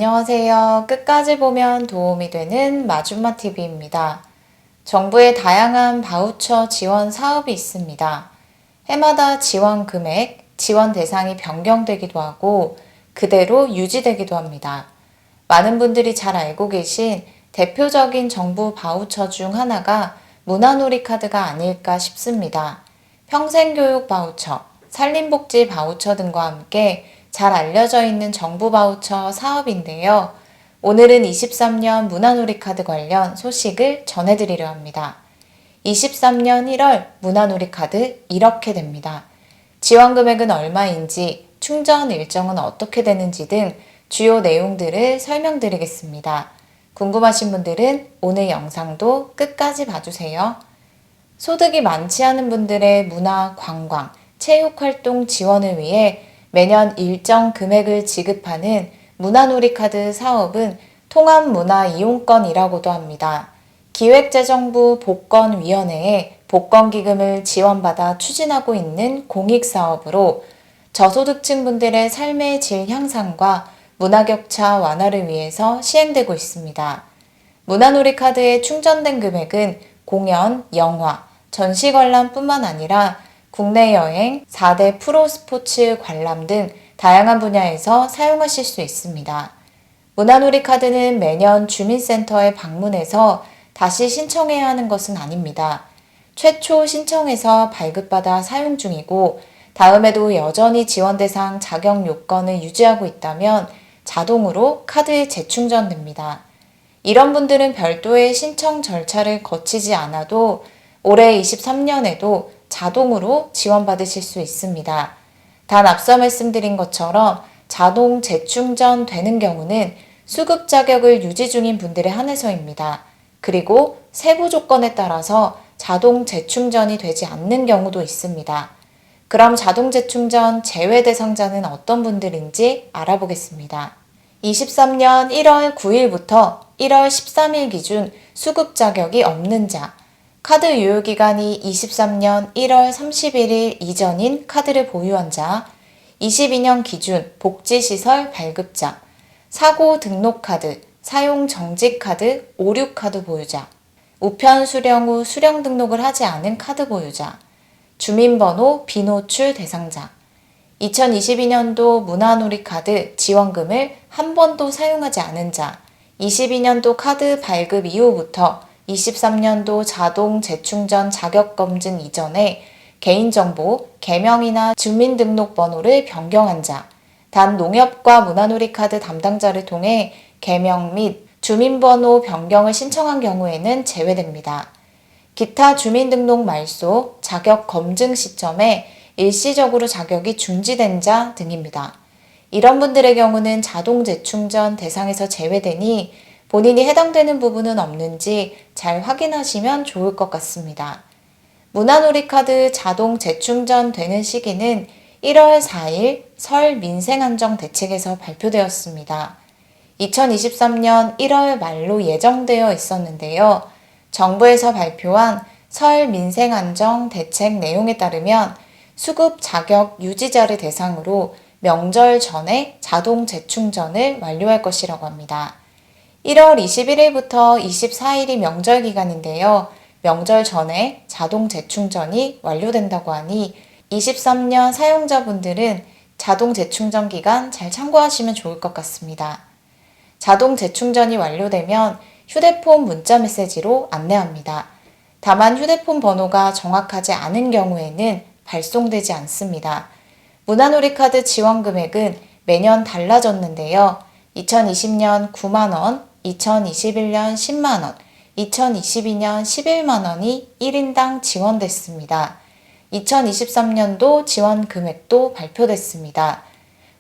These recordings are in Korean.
안녕하세요. 끝까지 보면 도움이 되는 마줌마TV입니다. 정부의 다양한 바우처 지원 사업이 있습니다. 해마다 지원 금액, 지원 대상이 변경되기도 하고 그대로 유지되기도 합니다. 많은 분들이 잘 알고 계신 대표적인 정부 바우처 중 하나가 문화놀이 카드가 아닐까 싶습니다. 평생교육 바우처, 산림복지 바우처 등과 함께 잘 알려져 있는 정부 바우처 사업인데요. 오늘은 23년 문화놀이 카드 관련 소식을 전해드리려 합니다. 23년 1월 문화놀이 카드 이렇게 됩니다. 지원 금액은 얼마인지, 충전 일정은 어떻게 되는지 등 주요 내용들을 설명드리겠습니다. 궁금하신 분들은 오늘 영상도 끝까지 봐주세요. 소득이 많지 않은 분들의 문화, 관광, 체육활동 지원을 위해 매년 일정 금액을 지급하는 문화놀이 카드 사업은 통합문화이용권이라고도 합니다. 기획재정부 복권위원회에 복권기금을 지원받아 추진하고 있는 공익사업으로 저소득층 분들의 삶의 질 향상과 문화격차 완화를 위해서 시행되고 있습니다. 문화놀이 카드에 충전된 금액은 공연, 영화, 전시관람뿐만 아니라 국내 여행, 4대 프로스포츠 관람 등 다양한 분야에서 사용하실 수 있습니다. 문화놀이 카드는 매년 주민센터에 방문해서 다시 신청해야 하는 것은 아닙니다. 최초 신청해서 발급받아 사용 중이고 다음에도 여전히 지원 대상 자격 요건을 유지하고 있다면 자동으로 카드에 재충전됩니다. 이런 분들은 별도의 신청 절차를 거치지 않아도 올해 23년에도 자동으로 지원받으실 수 있습니다. 단 앞서 말씀드린 것처럼 자동 재충전 되는 경우는 수급 자격을 유지 중인 분들에 한해서입니다. 그리고 세부 조건에 따라서 자동 재충전이 되지 않는 경우도 있습니다. 그럼 자동 재충전 제외 대상자는 어떤 분들인지 알아보겠습니다. 23년 1월 9일부터 1월 13일 기준 수급 자격이 없는 자, 카드 유효기간이 23년 1월 31일 이전인 카드를 보유한 자, 22년 기준 복지시설 발급자, 사고 등록카드, 사용 정지카드, 오류카드 보유자, 우편 수령 후 수령 등록을 하지 않은 카드 보유자, 주민번호 비노출 대상자, 2022년도 문화놀이 카드 지원금을 한 번도 사용하지 않은 자, 22년도 카드 발급 이후부터 23년도 자동 재충전 자격검증 이전에 개인정보, 개명이나 주민등록번호를 변경한 자, 단 농협과 문화놀이 카드 담당자를 통해 개명 및 주민번호 변경을 신청한 경우에는 제외됩니다. 기타 주민등록 말소, 자격검증 시점에 일시적으로 자격이 중지된 자 등입니다. 이런 분들의 경우는 자동 재충전 대상에서 제외되니 본인이 해당되는 부분은 없는지 잘 확인하시면 좋을 것 같습니다. 문화놀이 카드 자동 재충전 되는 시기는 1월 4일 설 민생안정 대책에서 발표되었습니다. 2023년 1월 말로 예정되어 있었는데요. 정부에서 발표한 설 민생안정 대책 내용에 따르면 수급 자격 유지자를 대상으로 명절 전에 자동 재충전을 완료할 것이라고 합니다. 1월 21일부터 24일이 명절 기간인데요. 명절 전에 자동 재충전이 완료된다고 하니 23년 사용자분들은 자동 재충전 기간 잘 참고하시면 좋을 것 같습니다. 자동 재충전이 완료되면 휴대폰 문자 메시지로 안내합니다. 다만 휴대폰 번호가 정확하지 않은 경우에는 발송되지 않습니다. 문화놀이 카드 지원 금액은 매년 달라졌는데요. 2020년 9만원, 2021년 10만원, 2022년 11만원이 1인당 지원됐습니다. 2023년도 지원 금액도 발표됐습니다.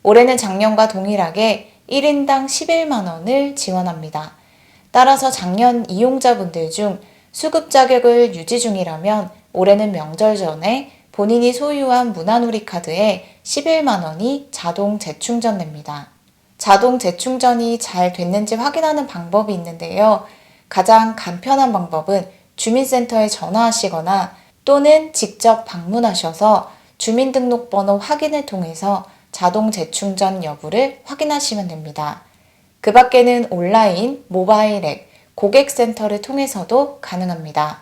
올해는 작년과 동일하게 1인당 11만원을 지원합니다. 따라서 작년 이용자분들 중 수급 자격을 유지 중이라면 올해는 명절 전에 본인이 소유한 문화놀이 카드에 11만원이 자동 재충전됩니다. 자동 재충전이 잘 됐는지 확인하는 방법이 있는데요. 가장 간편한 방법은 주민센터에 전화하시거나 또는 직접 방문하셔서 주민등록번호 확인을 통해서 자동 재충전 여부를 확인하시면 됩니다. 그 밖에는 온라인, 모바일 앱, 고객센터를 통해서도 가능합니다.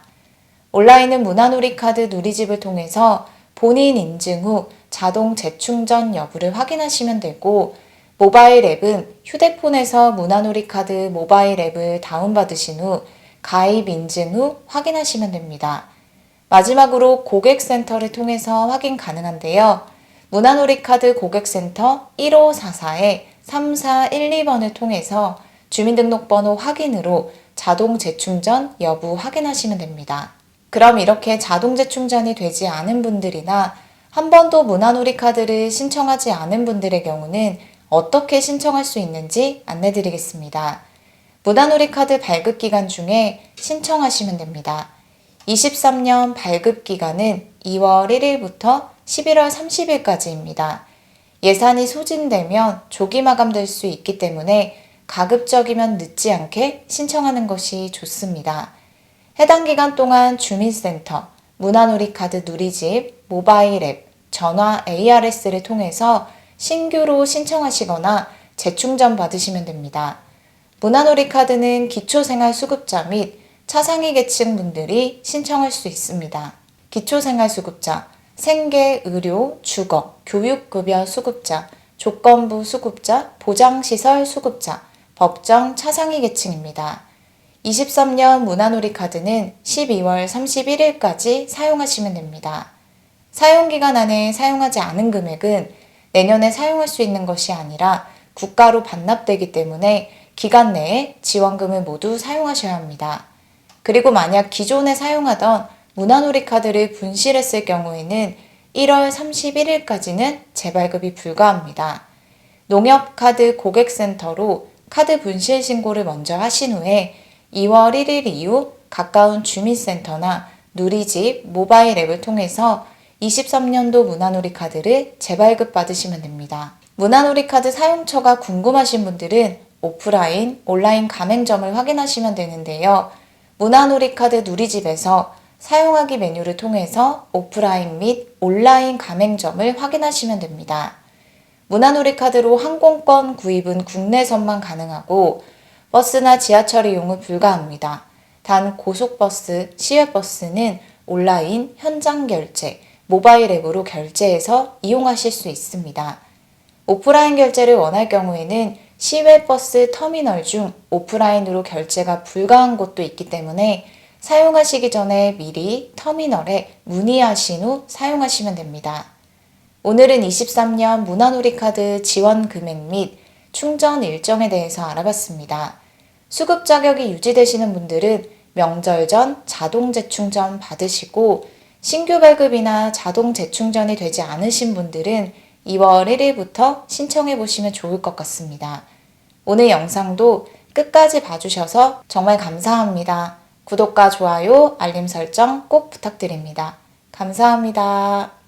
온라인은 문화놀이카드 누리집을 통해서 본인 인증 후 자동 재충전 여부를 확인하시면 되고, 모바일 앱은 휴대폰에서 문화놀이카드 모바일 앱을 다운받으신 후 가입 인증 후 확인하시면 됩니다. 마지막으로 고객센터를 통해서 확인 가능한데요. 문화놀이카드 고객센터 1544-3412번을 통해서 주민등록번호 확인으로 자동 재충전 여부 확인하시면 됩니다. 그럼 이렇게 자동 재충전이 되지 않은 분들이나 한 번도 문화놀이카드를 신청하지 않은 분들의 경우는 어떻게 신청할 수 있는지 안내드리겠습니다. 문화놀이카드 발급 기간 중에 신청하시면 됩니다. 23년 발급 기간은 2월 1일부터 11월 30일까지입니다. 예산이 소진되면 조기 마감될 수 있기 때문에 가급적이면 늦지 않게 신청하는 것이 좋습니다. 해당 기간 동안 주민센터, 문화놀이카드 누리집, 모바일 앱, 전화 ARS를 통해서 신규로 신청하시거나 재충전 받으시면 됩니다. 문화놀이카드는 기초생활수급자 및 차상위 계층 분들이 신청할 수 있습니다. 기초생활수급자, 생계, 의료, 주거, 교육급여 수급자, 조건부 수급자, 보장시설 수급자, 법정 차상위 계층입니다. 23년 문화놀이카드는 12월 31일까지 사용하시면 됩니다. 사용기간 안에 사용하지 않은 금액은 내년에 사용할 수 있는 것이 아니라 국가로 반납되기 때문에 기간 내에 지원금을 모두 사용하셔야 합니다. 그리고 만약 기존에 사용하던 문화놀이카드를 분실했을 경우에는 1월 31일까지는 재발급이 불가합니다. 농협카드 고객센터로 카드 분실 신고를 먼저 하신 후에 2월 1일 이후 가까운 주민센터나 누리집, 모바일 앱을 통해서 23년도 문화놀이카드를 재발급 받으시면 됩니다. 문화놀이카드 사용처가 궁금하신 분들은 오프라인, 온라인 가맹점을 확인하시면 되는데요. 문화놀이카드 누리집에서 사용하기 메뉴를 통해서 오프라인 및 온라인 가맹점을 확인하시면 됩니다. 문화놀이카드로 항공권 구입은 국내선만 가능하고 버스나 지하철 이용은 불가합니다. 단 고속버스, 시외버스는 온라인, 현장 결제, 모바일 앱으로 결제해서 이용하실 수 있습니다. 오프라인 결제를 원할 경우에는 시외버스 터미널 중 오프라인으로 결제가 불가한 곳도 있기 때문에 사용하시기 전에 미리 터미널에 문의하신 후 사용하시면 됩니다. 오늘은 23년 문화놀이카드 지원 금액 및 충전 일정에 대해서 알아봤습니다. 수급 자격이 유지되시는 분들은 명절 전 자동 재충전 받으시고, 신규 발급이나 자동 재충전이 되지 않으신 분들은 2월 1일부터 신청해 보시면 좋을 것 같습니다. 오늘 영상도 끝까지 봐주셔서 정말 감사합니다. 구독과 좋아요, 알림 설정 꼭 부탁드립니다. 감사합니다.